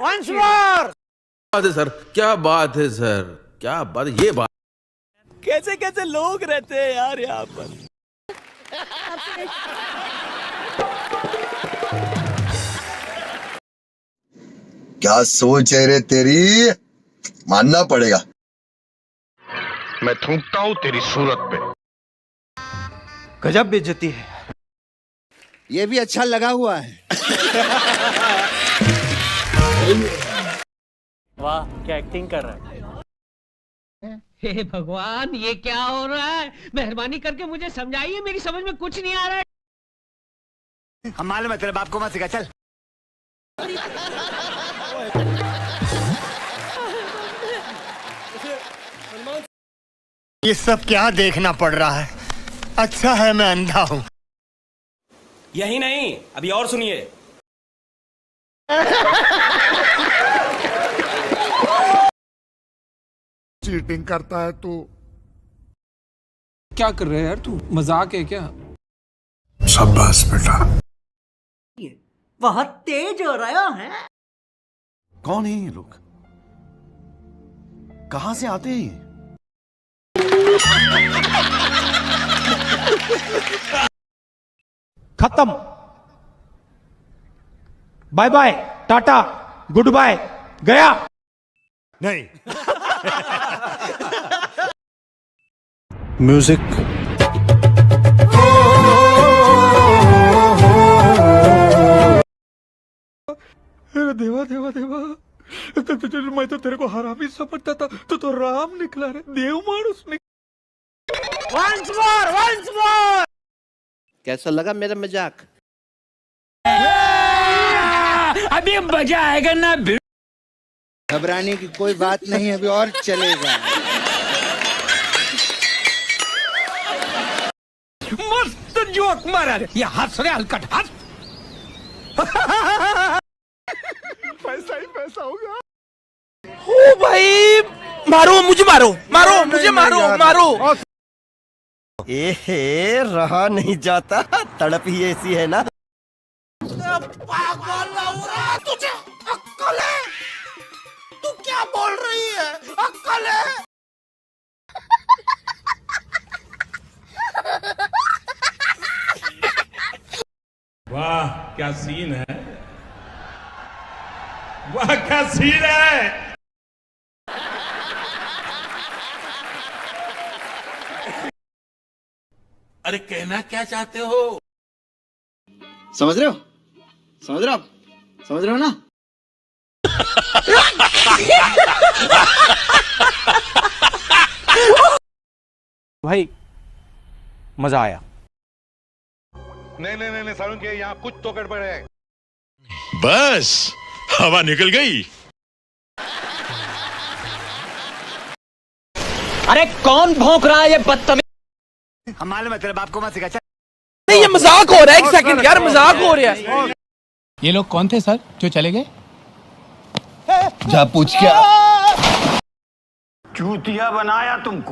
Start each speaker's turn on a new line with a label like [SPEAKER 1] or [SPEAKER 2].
[SPEAKER 1] Once more!
[SPEAKER 2] बात है sir, क्या बात है सर, क्या बात है, ये बात
[SPEAKER 1] कैसे कैसे लोग रहते हैं यार यहाँ पर।
[SPEAKER 3] क्या सोच है रे तेरी, मानना पड़ेगा।
[SPEAKER 4] मैं थूकता हूं तेरी सूरत पे।
[SPEAKER 1] गजब बेइज्जती है।
[SPEAKER 5] ये भी अच्छा लगा हुआ है।
[SPEAKER 1] वाह क्या एक्टिंग कर रहा है।
[SPEAKER 6] हे भगवान, ये क्या हो रहा है? मेहरबानी करके मुझे समझाइए, मेरी समझ में कुछ नहीं आ रहा है।
[SPEAKER 5] हम मालूम है तेरे बाप को मत सिखा, चल। ये सब क्या देखना पड़ रहा है? अच्छा है मैं अंधा हूँ।
[SPEAKER 7] यही नहीं, अभी और सुनिए।
[SPEAKER 4] चीटिंग करता है तू।
[SPEAKER 8] क्या कर रहे हैं यार तू? मजाक है क्या?
[SPEAKER 4] शाबाश बेटा।
[SPEAKER 6] बहुत तेज हो रहा है।
[SPEAKER 4] कौन है ये लोग? कहां से आते हैं?
[SPEAKER 1] खत्म। Bye bye, tata, good bye, गया।
[SPEAKER 5] नहीं।
[SPEAKER 4] म्यूजिक।
[SPEAKER 1] देवा देवा देवा, मैं तो तेरे को हरामी समझता था, तो राम निकला रे, देव मानुस निकला। Once more!
[SPEAKER 5] कैसा लगा मेरा मजाक?
[SPEAKER 6] अभी मजा आएगा ना।
[SPEAKER 5] घबराने की कोई बात नहीं, अभी और चलेगा।
[SPEAKER 6] मस्त जोक मारा रे। ये हंस रहे हलकट हंस।
[SPEAKER 4] पैसा ही पैसा होगा।
[SPEAKER 1] ओ भाई, मारो मुझे, मारो।
[SPEAKER 5] ए रहा नहीं जाता, तड़प ही ऐसी है ना।
[SPEAKER 1] तुझे अक्कल है? तू क्या बोल रही है? अक्कल है?
[SPEAKER 7] वाह क्या सीन है, वाह क्या सीन है। अरे कहना क्या चाहते हो?
[SPEAKER 5] समझ रहे हो ना?
[SPEAKER 1] भाई मजा आया।
[SPEAKER 4] नहीं सारुण के यहाँ कुछ तो गड़बड़ है।
[SPEAKER 9] बस हवा निकल गई।
[SPEAKER 6] अरे कौन भौंक रहा है ये बदतमीज?
[SPEAKER 5] हम मालूम है तेरे बाप को मत सिखा, चल।
[SPEAKER 1] नहीं ये मजाक हो रहा है, एक सेकंड यार, मजाक हो रहा है।
[SPEAKER 8] ये लोग कौन थे सर जो चले गए?
[SPEAKER 5] जा पूछ क्या।
[SPEAKER 4] चूतिया बनाया तुमको।